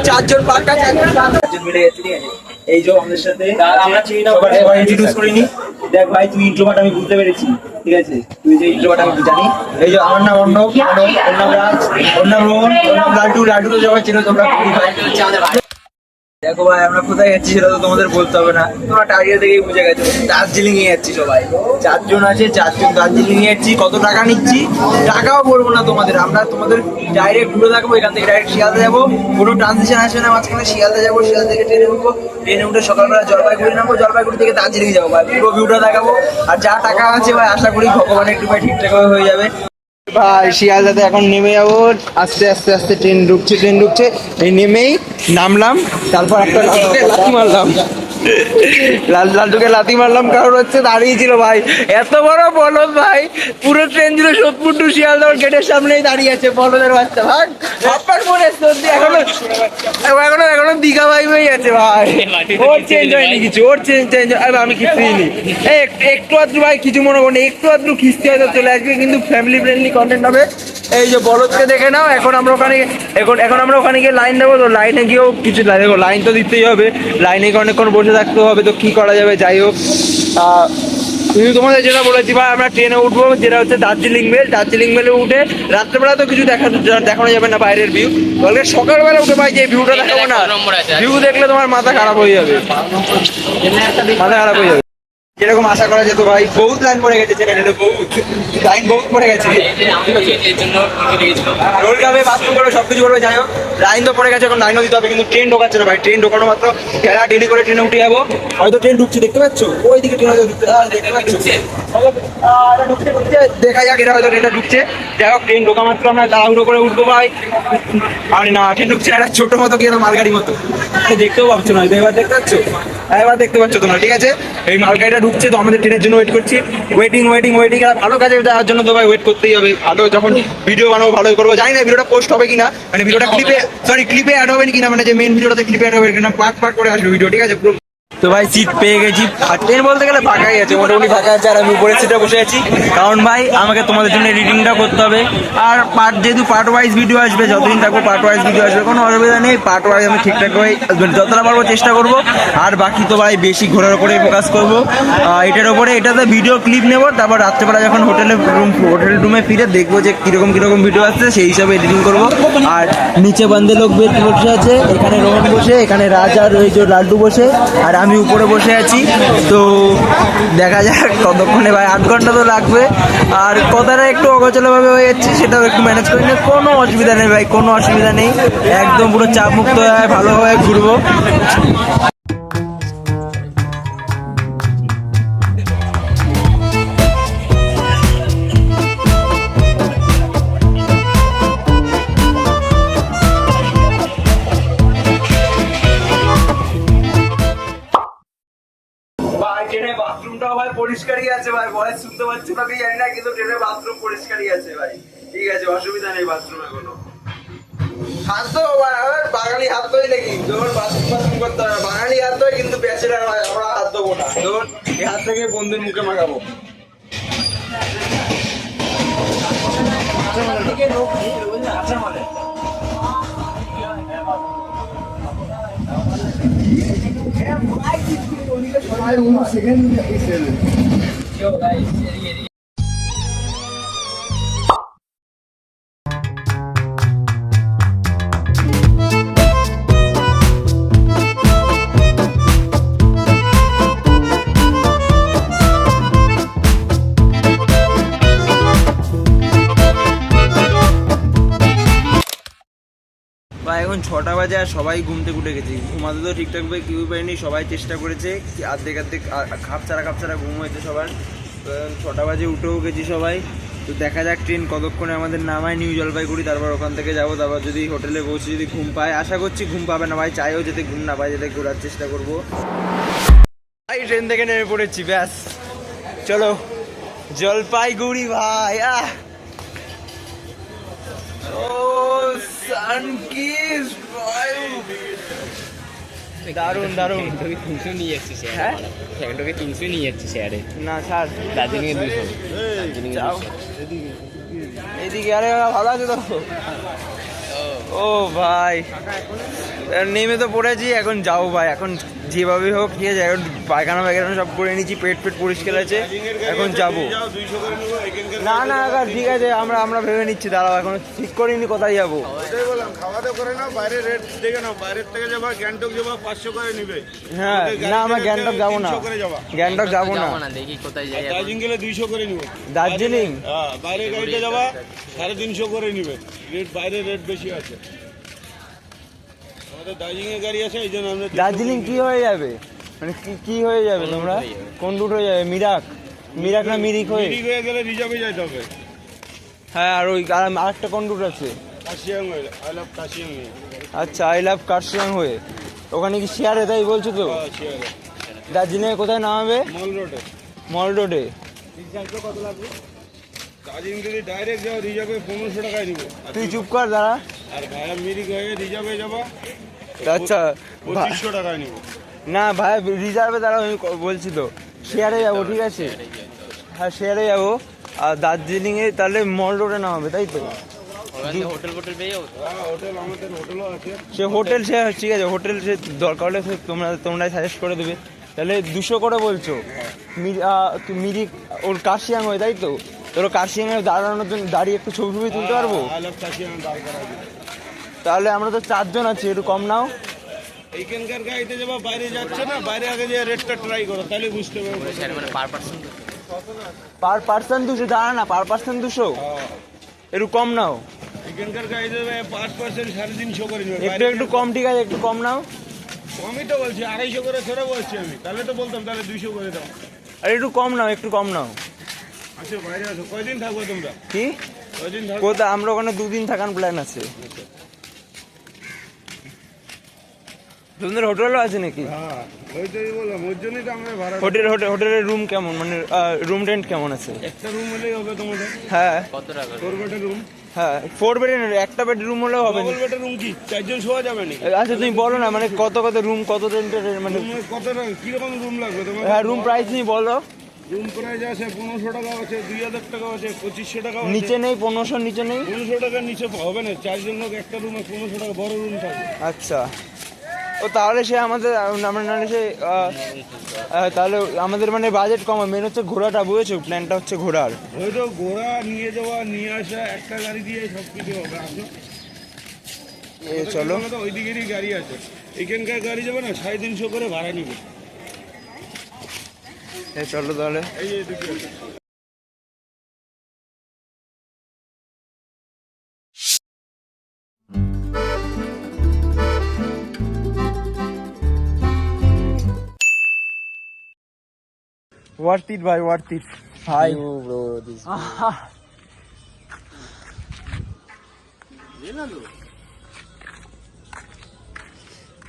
চারজন পাক্কা, চারজন মিলে গেছে, ঠিক আছে। এই যে আমাদের সাথে আমরা চিনি না, ইন্ট্রোডিউস করিনি। দেখ ভাই, তুই ইন্ট্রোভার্ট আমি বুঝতে পেরেছি, ঠিক আছে। তুই যে ইন্ট্রোভার্ট আমি জানি। এই যে আমার নাম অর্ণব, ওর নাম রাজ, ওর নাম রোহন, ওর নাম লাড্ডু। লাড্ডু তো সবাই চেনো তোমরা। দেখো ভাই, আমরা কোথায় যাচ্ছি সেটা তো তোমাদের বলতে হবে না, তোমরা টাইগার দেখেই বুঝে গেছো। দার্জিলিং এ যাচ্ছি সবাই, 4 জন আছে, 4 জন দার্জিলিং এ যাচ্ছি। কত টাকা নিচ্ছি টাকাও বলবো না তোমাদের, আমরা তোমাদের ডাইরেক্ট ঘুরে থাকবো। এখান থেকে ডাইরেক্ট শিয়ালদা যাবো, কোনো ট্রানজিশন আসবে না মাঝখানে। শিয়ালদা যাবো, শিয়ালদা থেকে ট্রেনে উঠবো, ট্রেনে উঠে সকালবেলা জলপাইগুড়ি নামবো, জলপাইগুড়ি থেকে দার্জিলিং যাবো ভাই। পুরো ভিউটা দেখাবো। আর যা টাকা আছে ভাই, আশা করি ভগবানের একটু ভাই ঠিকঠাক হয়ে যাবে ভাই। শিয়ালদাতে এখন নেমে যাবো, আস্তে আস্তে আস্তে ট্রেন ঢুকছে। এই নেমেই নামলাম, তারপর একটা লাথি মারলাম, লালটুকে লাথি মারলাম। কারণ হচ্ছে দাঁড়িয়েছিল ভাই, এত বড় বলদ ভাই, পুরো ট্রেন ছিল সোদপুর টু শিয়ালদা গেটের সামনেই দাঁড়িয়ে আছে বলদের বাচ্চা ভাই। আপনার মনে এখনো দীঘা ভাই হয়ে আছে ভাই। ওর চেঞ্জ হয়নি কিছু, ওর চেঞ্জ আমি কিছুই নি। একটু আধটু ভাই কিছু মনে করি, একটু আধটু খিস্তি হয়তো চলে আসবে, কিন্তু ফ্যামিলি ফ্রেন্ডলি কন্টেন্ট হবে। এই যে বলদকে দেখে নাও। এখন আমরা ওখানে গিয়ে লাইন দেবো। তো লাইনে গিয়েও কিছু দেখো, লাইন তো দিতেই হবে, লাইনে অনেকক্ষণ বসে থাকতে হবে। তো কি করা যাবে, যাই হোক। কিন্তু তোমাদের যেটা বলেছি ভাই, আমরা ট্রেনে উঠবো, যেটা হচ্ছে দার্জিলিং মেলে উঠে রাত্রেবেলা তো কিছু দেখানো যাবে না বাইরের ভিউ। বলকে সকালবেলা উঠে ভাই যে ভিউটা দেখাবো না, ভিউ দেখলে তোমার মাথা খারাপ হয়ে যাবে, যেরকম আশা করা যেত ভাই। বহুত লাইন পড়ে গেছে চ্যানেলে, বহুত পড়ে গেছে। রোল কাপে বাথরুম করবে, সবকিছু করবে, যাই হোক। লাইন তো পড়ে গেছে, এখন লাইনও দিতে হবে। কিন্তু ট্রেন ঢোকাচ্ছে না ভাই, ট্রেন ঢোকানো মাত্র খেলা ডেলি করে ট্রেনে উঠে যাবো। হয়তো ট্রেন ঢুকছে, দেখতে পাচ্ছ ওইদিকে ট্রেন হয়তো দেখতে পাচ্ছ, দেখা যাক। এটা হয়তো ট্রেনটা ঢুকছে, যাই হোক। ট্রেন ঢোকা মাত্র আমরা তাড়াহুড়ো করে উঠবো ভাই। আরে না, ট্রেন ঢুকছে একটা ছোট মতো কি মালগাড়ি মতো, দেখতেও পাচ্ছ না, এবার দেখতে পাচ্ছ, এবার দেখতে পাচ্ছ তোমরা, ঠিক আছে। এই মালগাড়িটা ঢুকছে, তো আমাদের ট্রেনের জন্য ওয়েট করছি। ওয়েটিং আর ভালো কাজে যাওয়ার জন্য তো ভাই ওয়েট করতেই হবে। ভালো যখন ভিডিও বানাবো ভালোই করবো। জানি না ভিডিওটা পোস্ট হবে কিনা, মানে ভিডিওটা ক্লিপে অ্যাড হবে কিনা, মানে যে মেন ভিডিওটাতে ক্লিপে অ্যাড হবে কিনা, পার্ট করে আসবে ভিডিও, ঠিক আছে। তো ভাই সিট পেয়ে গেছি, আর ট্রেন বলতে গেলে ফাঁকাই আছে, মোটামুটি ফাঁকা আছে। আর আমি উপরের সিটে বসে আছি, কারণ ভাই আমাকে তোমাদের জন্য এডিটিংটা করতে হবে। আর যেহেতু পার্ট ওয়াইজ ভিডিও আসবে, যতদিন থাকবো পার্ট ওয়াইজ ভিডিও আসবে, কোনো অসুবিধা নেই। পার্ট ওয়াইজ আমি ঠিকঠাক করে যতটা পারবো চেষ্টা করবো। আর বাকি তো ভাই বেশি ঘোরার উপরে ফোকাস করবো, এটার ওপরে। এটাতে ভিডিও ক্লিপ নেবো, তারপর রাত্রেবেলা যখন হোটেল রুমে ফিরে দেখবো যে কিরকম ভিডিও আসছে, সেই হিসাবে এডিটিং করবো। আর নিচে বান্ধে লোক বসে আছে, এখানে রোহন বসে, এখানে রাজ আর ওই যে লাড্ডু বসে, আর আমি উপরে বসে আছি। তো দেখা যাক কতক্ষণে ভাই, 8 ঘন্টা তো লাগবে। আর কথাটা একটু অগোছালোভাবে হয়ে যাচ্ছে, সেটাও একটু ম্যানেজ করে নিয়ে, কোনো অসুবিধা নেই ভাই, কোনো অসুবিধা নেই। একদম পুরো চাপ মুক্ত হয়ে ভালোভাবে ঘুরবো। ট্রেনের বাথরুমটাও ভাই পরিষ্কারই আছে ভাই, ভয়েস শুনতে পাচ্ছি নাকি জানি না, কিন্তু ট্রেনের বাথরুম পরিষ্কারই আছে ভাই, ঠিক আছে, অসুবিধা নেই বাথরুমে কোনো। হাত তো বাঙালি হাত ধোয় নাকি, যখন বাথরুম করতে হবে বাঙালি হাত ধোয়, কিন্তু ব্যাচেলার ভাই আমরা হাত ধোবো না। ধরুন এই হাত থেকে বন্ধুর মুখে মাখাবো। ভাই এখন 6টা বাজে, আর সবাই ঘুম থেকে উঠে গেছি। ঘুমাতে তো ঠিকঠাকভাবে কেউ পায়নি, সবাই চেষ্টা করেছে, অর্ধেক খাপছাড়া ঘুম হয়েছে সবার। তো 6টা বাজে উঠেও গেছি সবাই। তো দেখা যাক ট্রেন কতক্ষণে আমাদের নামায় নিউ জলপাইগুড়ি, তারপর ওখান থেকে যাবো। তারপর যদি হোটেলে পৌঁছে যদি ঘুম পায়, আশা করছি ঘুম পাবে না ভাই, চাইও যেতে ঘুম না পায়, যেতে ঘোরার চেষ্টা করবো। ভাই ট্রেন থেকে নেমে পড়েছি, ব্যাস চলো জলপাইগুড়ি ভাই। দারুন দারুন। 300 নিয়ে যাচ্ছিস, হ্যাঁ 300 নিয়ে যাচ্ছিস আরে না স্যার, দার্জিলিং এ 200। এইদিকে আরে ভালো আছে তো। ও ভাই নেমে তো পড়েছি, এখন যাও ভাই, এখন যেভাবে হোক ঠিক আছে, এখন পায়খানা সব করে নিয়েছি, পেট পরিষ্কার আছে, এখন যাবো। না না কাকা ঠিক আছে, আমরা ভেবে নিচ্ছি, দাঁড়াও এখন ঠিক করিনি কোথায় যাবো। খাওয়া দাওয়া করে না, বাইরে রেট দেখে নাও, বাইরের থেকে যাবা গ্যাংটক যাবা 500 করে নিবে। হ্যাঁ না আমরা গ্যাংটক যাবো না, গ্যাংটক যাবো না, দেখি কোথায় যাই। দার্জিলিং গেলে 200 করে নিবে। দার্জিলিং হ্যাঁ, বাইরে গাড়িতে যাবা 350 করে নিবে, রেট বাইরে রেট বেশি আছে। আমাদের দার্জিলিং এর গাড়ি আছে, এই জন্য আমরা দার্জিলিং কি হয়ে যাবে, মানে কি হয়ে যাবে তোমরা, কোন রুট হয়ে যাবে, মিরাক না মিরিক হয়ে? মিরিক হয়ে গেলে রিজার্ভে যাইতে হবে। হ্যাঁ আর ওই আরেকটা কোন রুট আছে? কাশিয়াং হয়ে, আই লাভ কাশিয়াং হয়ে। আচ্ছা আই লাভ কার্শিয়াং হয়ে, ওখানে কি শেয়ারে তাই বলছো তো? হ্যাঁ, শিয়ারে। দার্জিলিং এ কোথায় নামাবে? মল রোডে। মল রোডে। দার্জিলিং যদি ডাইরেক্ট যাও রিজার্ভে 1500 টাকায় নিবে। তুই চুপ কর দাঁড়া। আর ভায়া মিরিক হয়ে রিজার্ভে যাবা আচ্ছা 2500 টাকায় নিবে। না ভাই রিজার্ভে দাঁড়াও, আমি বলছি তো শেয়ারে যাবো, ঠিক আছে? হ্যাঁ শেয়ারে যাবো, আর দার্জিলিং এ তাহলে মল রোডে নামাবে তাই তো? হোটেল পেয়ে যাবো। হ্যাঁ, হোটেল আমাদের হোটেলও আছে। সে হোটেল সে ঠিক আছে, হোটেল সে দরকার হলে সে তোমরাই সাজেস্ট করে দেবে। তাহলে 200 করে বলছো, মিরিক ওর কার্শিয়াং হয়ে তাই তো? তোর কার্শিয়াং এ দাঁড়ানোর জন্য দাঁড়িয়ে একটু ছবি তুলতে পারবো? আই লাভ কাশিয়াং দাঁড় করা আছে। তাহলে আমরা তো 4 জন আছি, একটু কম নাও। এইখানকার গাড়িতে যাবা, বাইরে যাচ্ছে না, বাইরে আগে যে রেটটা ট্রাই করো, তাহলে বুঝতে পারবে। মানে পার পার্সন পার পার্সন 200, দাঁড়া না, পার পার্সন 200, একটু কম নাও, এখানকার গাড়িতে 5% 350 করে নেবে। একটু কম, ঠিক আছে একটু কম নাও। কমই তো বলছি, 250 করে ছেড়ে বলছি আমি, তাহলে তো বলতাম তাহলে 200 করে দাও। আর একটু কম নাও, একটু কম নাও। আসো বাইরে আসো, কয়দিন থাকবো তোমরা? কি কয়দিন থাকবো? কোথায়? আমরা ওখানে 2 দিন থাকার প্ল্যান আছে। তোমাদের হোটেলও আছে নাকি? হ্যাঁ, ওইটাই বললাম, ওর জন্যই তো আমরা ভাড়া। হোটেলের রুম কেমন, মানে রুম রেন্ট কেমন আছে? একটা রুম হলেই হবে তোমাদের। হ্যাঁ কত টাকা? 4 বেডের রুম। হ্যাঁ 4 বেডের, একটা বেড রুম হলেও হবে। ডবল বেডের রুম কি 4 জন শোয়া যাবে নাকি? আচ্ছা তুমি বলো না, মানে কত রুম, কত রেন্টের, মানে রুমে কত টাকা, কিরকম রুম লাগবে তোমার? হ্যাঁ রুম প্রাইস নিয়ে বলো। রুম প্রাইস আছে 1500 টাকা আছে, 2000 টাকা আছে, 2500 টাকা আছে। নিচে নেই 1500 নিচে নেই? 1500 টাকার নিচে হবে না, 4 জন লোক একটা রুমে 1500 টাকা, বড় রুম থাকে। আচ্ছা ও তাহলে সে আমাদের, আমরা নাহলে সে তাহলে আমাদের মানে বাজেট কম, মেন হচ্ছে ঘোরাটা, বুঝেছো? প্ল্যানটা হচ্ছে ঘোরার। হয়তো ঘোরা নিয়ে যাওয়া নিয়ে আসা একটা গাড়ি দিয়ে সব কিছু হবে। আসো চলো আমাদের ওই দিকেরই গাড়ি আছে, এখানকার গাড়ি যাবে না, 350 করে ভাড়া নিবে। চলো তাহলে। এই যে এদিকে আছে। ওয়ার্থ ইট ভাই, ওয়ার্থ ইট ভাই।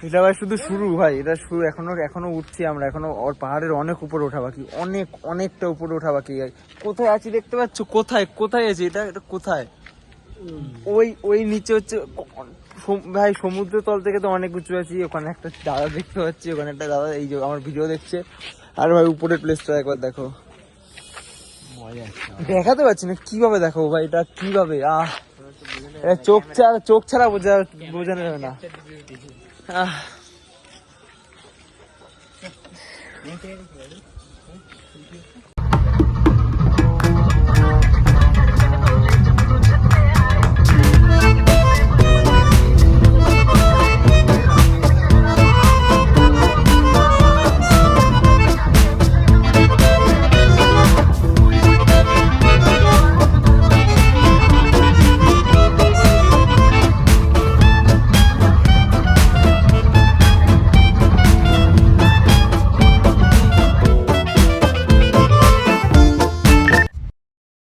এটা ভাই শুধু শুরু ভাই, এটা শুরু, এখনো উঠছি আমরা, এখনো ওর পাহাড়ের অনেক উপরে ওঠা বাকি, অনেকটা উপরে ওঠা বাকি। কোথায় আছি দেখতে পাচ্ছ? কোথায় আছি? এটা কোথায়? ওই নিচে হচ্ছে ভাই সমুদ্র তল থেকে তো অনেক উঁচু আছি। ওখানে একটা দাদা দেখতে পাচ্ছি, ওখানে একটা দাদা এই যে আমার ভিডিও দেখছে। আর ভাই উপরের প্লেসটা একবার দেখো, দেখাতে পারছি না কিভাবে দেখো ভাই, এটা কিভাবে চোখ ছাড়া বোঝানো যাবে না।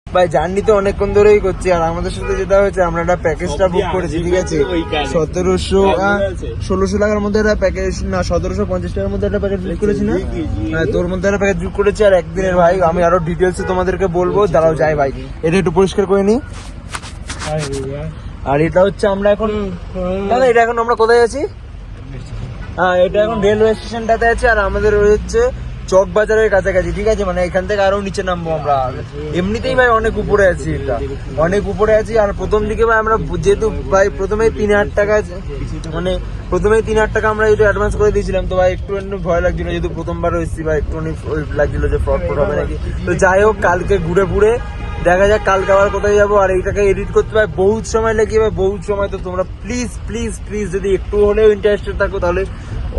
ভাই জার্নি তো অনেকক্ষণ ধরেই করছি, আর আমাদের সাথে যেটা হয়েছে, আমরা একটা প্যাকেজটা বুক করেছি, ঠিক আছে? 1600 টাকার মধ্যে একটা প্যাকেজ, না 1750 টাকার মধ্যে একটা প্যাকেজ বুক করেছি না? হ্যাঁ তোর মধ্যে একটা প্যাকেজ বুক করেছি, আর একদিনের ভাই। আমি আরো ডিটেলসে তোমাদেরকে বলবো, দাঁড়াও যাই ভাই, এটা একটু পরিষ্কার করে নি। আর এটা হচ্ছে আমরা এখন, দাদা এটা এখন আমরা কোথায় আছি? হ্যাঁ এটা এখন রেলওয়ে স্টেশনটাতে আছে, আর আমাদের হচ্ছে চক বাজারের কাছাকাছি, ঠিক আছে, মানে এখান থেকে আরো নিচে নামবো আমরা। এমনিতেই ভাই অনেক উপরে আছি, এটা অনেক উপরে আছি। আর প্রথম দিকে ভাই আমরা যেহেতু ভাই প্রথমেই 3,000 টাকা, মানে প্রথমেই 3,000 টাকা আমরা একটু অ্যাডভান্স করে দিয়েছিলাম, তো ভাই একটু ভয় লাগছিল, যেহেতু প্রথমবার এসেছি ভাই, একটু লাগছিল যে ফ্রড হবে নাকি। তো যাই হোক, কালকে ঘুরে ঘুরে দেখা যাক কালকে আবার কোথায় যাবো। আর এইটাকে এডিট করতে ভাই বহুত সময় লেগে যাবে, বহুত সময়। তো তোমরা প্লিজ প্লিজ প্লিজ যদি একটু হলেও ইন্টারেস্টেড থাকো তাহলে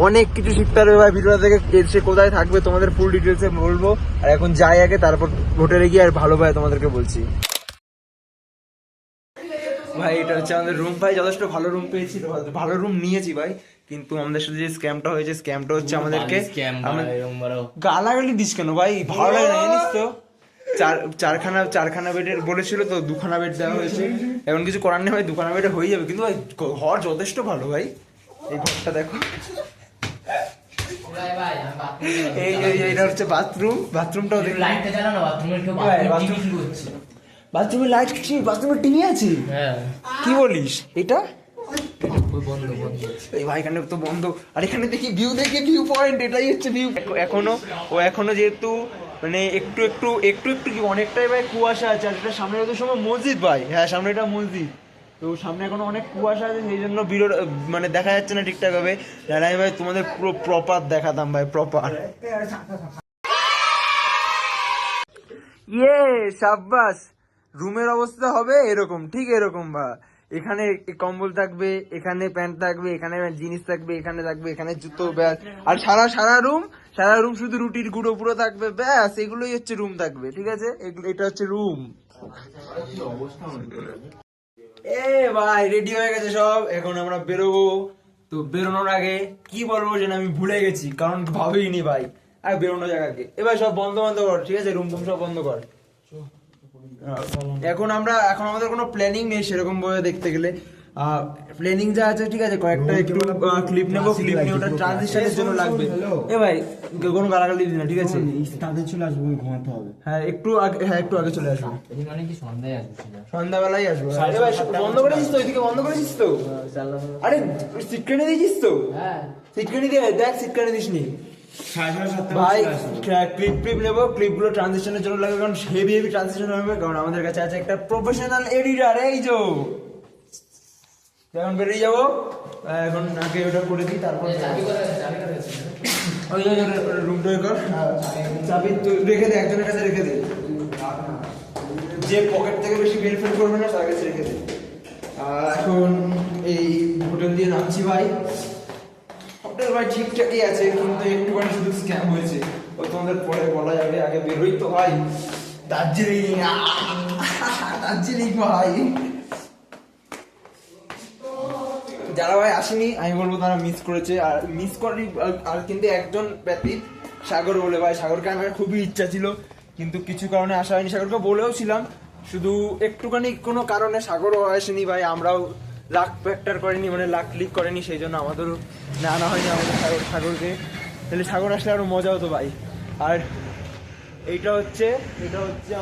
অনেক কিছু শিখতে পারবে ভাই ভিডিওটা থেকে। সে কোথায় থাকবে তোমাদের ফুল ডিটেলসে বলবো। আর এখন যাই আগে, তারপর হোটেলে গিয়ে আর ভালো ভাই তোমাদেরকে বলছি। ভাই এটা হচ্ছে আমাদের রুম, ভাই যথেষ্ট ভালো রুম পেয়েছি, ভালো রুম নিয়েছি ভাই। কিন্তু আমাদের সাথে যে স্ক্যামটা হয়েছে, স্ক্যামটা হচ্ছে আমাদেরকে গালাগালি দিস কেন ভাই, ভালো লাগে না জানিস তো। চারখানা বেডের বলেছিল, তো 2খানা বেড দেওয়া হয়েছে। এখন কিছু করার নেই ভাই, 2খানা বেডে হয়ে যাবে। কিন্তু ভাই ঘর যথেষ্ট ভালো ভাই, এই ঘরটা দেখো। এইটা হচ্ছে বাথরুম, বাথরুমটাও দেখো। বাথরুমে লাইট কি, বাথরুমে টিভি আছে? কি বলিস এটা? এই ভাই এখানে তো বন্ধ। আর এখানে দেখি ভিউ পয়েন্ট, এটাই হচ্ছে ভিউ। এখনো যেহেতু মানে একটু একটু একটু একটু কি অনেকটাই ভাই কুয়াশা আছে। আর এটা সামনে যত সময় মসজিদ ভাই, হ্যাঁ সামনে এটা মসজিদ, তো সামনে এখনো অনেক কুয়াশা আছে, সেই জন্য ভিডিও মানে দেখা যাচ্ছে না ঠিকঠাক ভাবে। আমি ভাই তোমাদের পুরো প্রপার দেখাতাম ভাই, প্রপার। সাব্বাস, রুমের অবস্থা হবে এরকম, ঠিক এরকম বা। এখানে কম্বল থাকবে, এখানে প্যান্ট থাকবে, এখানে জিনিস থাকবে, এখানে থাকবে, এখানে জুতো, ব্যাস। আর সারা রুম শুধু রুটির গুঁড়ো পুরো থাকবে, ব্যাস। এগুলোই হচ্ছে রুম থাকবে, ঠিক আছে, এটা হচ্ছে রুম। এ ভাই রেডি হয়ে গেছে সব, এখন আমরা বেরোবো। তো বেরোনোর আগে কি বলবো যেন আমি ভুলে গেছি, কারণ ভাবিনি ভাই। আর বেরোনোর জায়গাকে এবার সব বন্ধ কর, ঠিক আছে, রুম সব বন্ধ কর। এখন আমাদের কোনো প্ল্যানিং নেই সেরকম ভাবে দেখতে গেলে। প্ল্যানিং যা আছে, ঠিক আছে, কয়েকটা একটু ক্লিপ নেবো, ক্লিপ নিয়ে ওটা ট্রানজিশনের জন্য লাগবে। এ ভাই কোনো গালাগালি দিন না, ঠিক আছে, তাদের চলে আসবো, ঘুমাতে হবে। হ্যাঁ একটু আগে চলে আসবো, মানে কি সন্ধ্যায় আসবে? সন্ধ্যাবেলায় আসবো। এ ভাই বন্ধ করেছিস তো, এদিকে বন্ধ করেছিস তো? আরে সিটকানি দিয়েছিস তো? হ্যাঁ সিটকানি দিয়ে দেখ, সিটকানি দিস নি ভাই। ক্লিপ নেবো, ক্লিপগুলো ট্রানজিশনের জন্য লাগবে, কারণ হেভি ট্রানজিশন হবে। কারণ আমাদের কাছে আছে একটা প্রফেশনাল এডিটর, এই যে। এখন বেরিয়ে যাবো, এখন আগে ওটা করে দিই, তারপর রুমটা কর, চাবি রেখে দে, একজনের কাছে রেখে দে, যে পকেট থেকে বেশি বেনিফিট করবে না তার কাছে রেখে দে। এখন এই হোটেল দিয়ে নামছি ভাই। হোটেল ভাই ঠিকঠাকই আছে, কিন্তু একটুখানি শুধু স্ক্যাম হয়েছে, ও তোমাদের পরে বলা যাবে। আগে বেরোই তো ভাই। দার্জিলিং ভাই, যারা ভাই আসেনি আমি বলবো তারা মিস করেছে। আর মিস করেনি, আর কিন্তু একজন ব্যতীত, সাগর বলে ভাই। সাগরকে আমার খুবই ইচ্ছা ছিল, কিন্তু কিছু কারণে আসা হয়নি। সাগরকে বলেও ছিলাম, শুধু একটুখানি কোনো কারণে সাগরও আসেনি ভাই। আমরাও লাক ফ্যাক্টর করেনি, মানে লাক ক্লিক করেনি, সেই জন্য আমাদেরও আনা হয়নি আমাদের সাগরকে। তাহলে সাগর আসলে আরো মজা হতো ভাই। আর এইটা হচ্ছে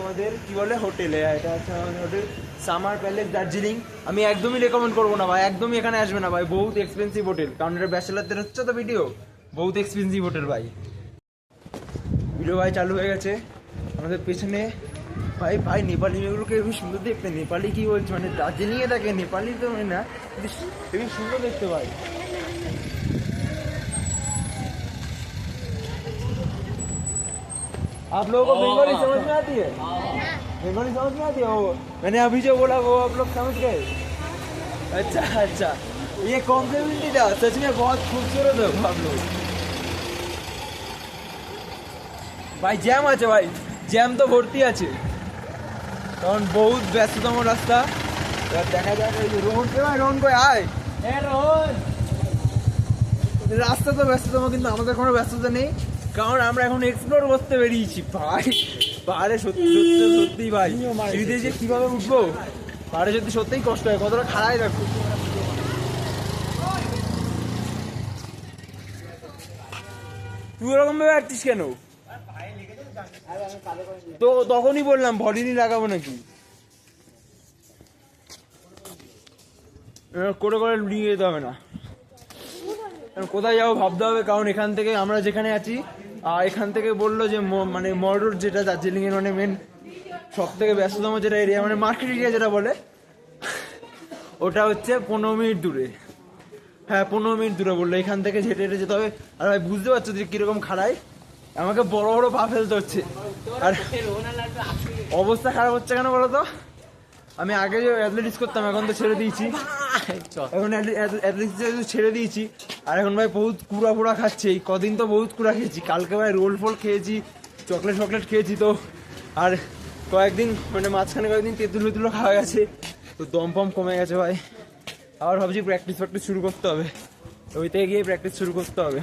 আমাদের কি বলে হোটেলে, এটা হচ্ছে আমাদের হোটেল সামার প্যালেস দার্জিলিং। আমি একদমই রেকমেন্ড করবো না ভাই, একদমই এখানে আসবে না ভাই, বহুত এক্সপেন্সিভ হোটেল। কারণ এটা ব্যাচেলারদের হচ্ছে তো ভিডিও, বহুত এক্সপেন্সিভ হোটেল ভাই। ভিডিও ভাই চালু হয়ে গেছে আমাদের পেছনে। ভাই নেপালি মেয়েগুলোকে খুব সুন্দর দেখতে। নেপালি কি বলছে, মানে দার্জিলিংয়ে থাকে, নেপালি তো মানে না, খুবই সুন্দর দেখতে ভাই। आप लोगों को बंगाली समझ में आती है? बंगाली समझ में आती है? वो मैंने अभी जो बोला वो आप लोग समझ गए? अच्छा ये कॉम्प्लीमेंट्री था, सच में बहुत खूबसूरत है आप लोग भाई। জ্যাম আছে ভাই, জ্যাম তো ভর্তি আছে, কারণ বহুত ব্যস্ততম রাস্তা। এবার দেখা যাক এই রোহন কই আয়। রাস্তা তো ব্যস্ততম, কিন্তু আমাদের কোনো ব্যস্ততা নেই, কারণ আমরা এখন এক্সপ্লোর করতে বেরিয়েছি ভাই। পাহাড়ে সত্যি ভাই সিঁড়িতে যে কিভাবে উঠবো, পাহাড়ে সত্যিই কষ্ট হয়, কতটা খাড়াই রাখবো। তুই ওরকম ভাবে আসছিস কেন? তো তখনই বললাম ভলিনি লাগাবো নাকি, করে নিয়ে যেতে হবে না। কোথায় যাবো ভাবতে হবে, কারণ এখান থেকে আমরা যেখানে আছি আর এখান থেকে বললো যে মানে মল রোড যেটা দার্জিলিং এর মানে মেন সব থেকে ব্যস্ততম যেটা এরিয়া মানে মার্কেট এরিয়া যেটা বলে ওটা হচ্ছে 15 মিনিট দূরে। হ্যাঁ 15 মিনিট দূরে বললো, এখান থেকে হেঁটে হেঁটে যেতে হবে। আর ভাই বুঝতে পারছো যে কিরকম খাড়ায়, আমাকে বড় বড় পা ফেলতে হচ্ছে। আর অবস্থা খারাপ হচ্ছে কেন বলো তো, আমি আগে যে অ্যাথলেটিক্স করতাম এখন তো ছেড়ে দিয়েছি, এখন অ্যাথলেটিক্স ছেড়ে দিয়েছি। আর এখন ভাই বহুত কুড়া ফুড়া খাচ্ছে, এই কদিন তো বহুত কুড়া খেয়েছি, কালকে ভাই রোল ফোল খেয়েছি, চকলেট খেয়েছি। তো আর কয়েকদিন মানে মাঝখানে কয়েকদিন তেঁতুলো খাওয়া গেছে, তো দম ফম কমে গেছে ভাই। আবার ভাবছি প্র্যাকটিস শুরু করতে হবে, ওই থেকে গিয়ে প্র্যাকটিস শুরু করতে হবে,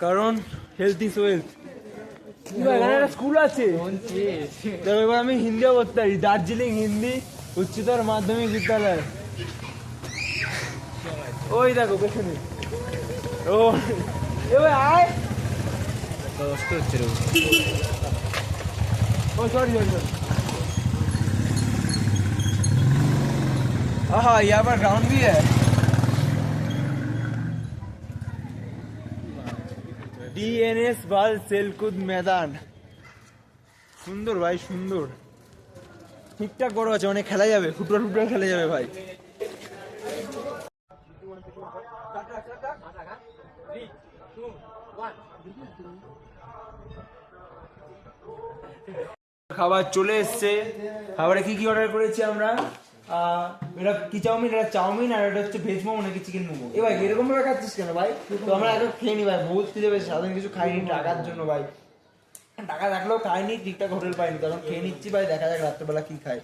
কারণ হেলথ ইজ ওয়েলথ। এখানে একটা স্কুল আছে, তো এবার আমি হিন্দিও করতে পারি, দার্জিলিং হিন্দি উচ্চতর মাধ্যমিক বিদ্যালয়। ওই দেখো পেছনে, ও এবার আয় কষ্ট হচ্ছে রে। ओ सॉरी हाँ यहाँ पर ग्राउंड भी है। DNS बाल सेलकुद मैदान সুন্দর ভাই সুন্দর, ঠিকঠাক বড় আছে, অনেক খেলা যাবে, ফুটবল খেলা যাবে ভাই। খাবার চলে এসছে, খাবারে কি অর্ডার করেছি আমরা, এটা কি চাউমিন, এটা চাউমিন আর এটা হচ্ছে ভেজ মোমো নাকি চিকেন মোমো। এ ভাই এরকম ভাবে খাচ্ছিস কেন ভাই, তো আমরা আগে খেয়ে নি ভাই, বহুত খিদে পেয়েছে, সাধারণ কিছু খাইনি টাকার জন্য ভাই, টাকা থাকলেও খাইনি, ঠিকঠাক হোটেল পাইনি, তখন খেয়ে নিচ্ছি ভাই, দেখা যাক রাত্রেবেলা কি খাই।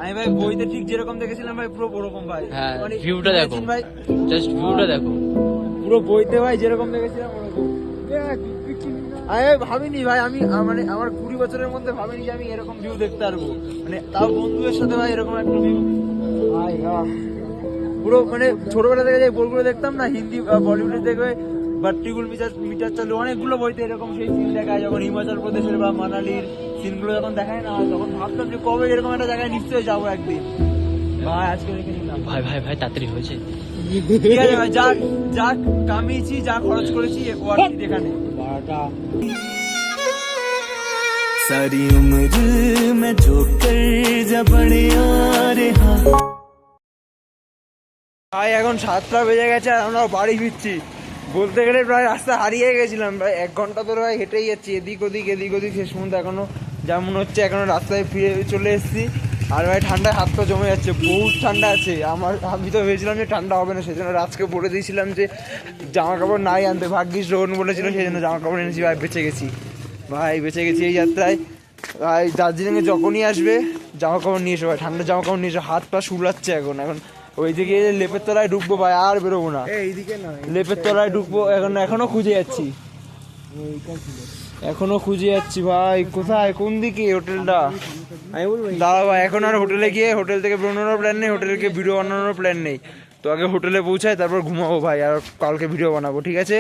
আমি ভাই বইতে ঠিক যেরকম দেখেছিলাম ভাই পুরো ওরকম ভাই, হ্যাঁ মানে ভিউটা দেখো ভাই, জাস্ট ভিউটা দেখো, পুরো বইতে ভাই যেরকম দেখেছিলাম ওরকম। আমি ভাবিনি ভাই, আমি মানে আমার 20 বছরের মধ্যে ভাবিনি যে আমি এরকম ভিউ দেখতে পারবো, মানে তাও বন্ধুদের সাথে ভাই এরকম একটা ভিউ ভাই। পুরো মানে ছোটবেলা থেকে যে বইগুলো দেখতাম না হিন্দি বলিউডে দেখবে বাট্টিগুল মিটার চালু, অনেকগুলো বইতে এরকম সেই সিন দেখায়, যখন হিমাচল প্রদেশের বা মানালির সিনগুলো যখন দেখায় না, তখন ভাবতাম যে কবে এরকম একটা জায়গায় নিশ্চয়ই যাবো একদিন ভাই। আজকে দেখে নিলাম ভাই তাড়াতাড়ি হয়েছে, ঠিক আছে ভাই, যা কামিয়েছি যা খরচ করেছি ওয়ার্ড এখানে। सारी उम्र में जो कर जा बड़े ভাই এখন 7টা বেজে গেছে আর আমরা বাড়ি ফিরছি, বলতে গেলে প্রায় রাস্তা হারিয়ে গেছিলাম প্রায় 1 ঘন্টা ধরে ভাই হেঁটেই যাচ্ছি, এদিক ওদিক শেষ পর্যন্ত এখনো যা মনে হচ্ছে এখনো রাস্তায় ফিরে চলে এসেছি। আর ভাই ঠান্ডায় হাত পা জমে যাচ্ছে, বহুত ঠান্ডা আছে আমি তো ভেবেছিলাম যে ঠান্ডা হবে না, সেজন্য রাজকে বলে দিয়েছিলাম যে জামা কাপড় নাই আনতে, ভাগ্যিস রোহন বলেছিল সেই জন্য জামা কাপড় এনেছি ভাই, বেঁচে গেছি এই যাত্রায়। ভাই দার্জিলিংয়ে যখনই আসবে জামা কাপড় নিয়ে এসো ভাই, ঠান্ডা জামা কাপড় নিয়ে এসো, হাত পা শুলাচ্ছে এখন ওই দিকে লেপের তলায় ঢুকবো ভাই, আর বেরোবো না, এইদিকে না, লেপের তলায় ঢুকবো, এখনো খুঁজে যাচ্ছি ভাই, কোথায় কোন দিকে হোটেলটা, আমি বলবো দাঁড়া ভাই, এখন আর হোটেলে গিয়ে হোটেল থেকে বেরোনোর প্ল্যান নেই, হোটেলে গিয়ে ভিডিও বানানোর প্ল্যান নেই, তো আগে হোটেলে পৌঁছায় তারপর ঘুমাবো ভাই, আর কালকে ভিডিও বানাবো, ঠিক আছে।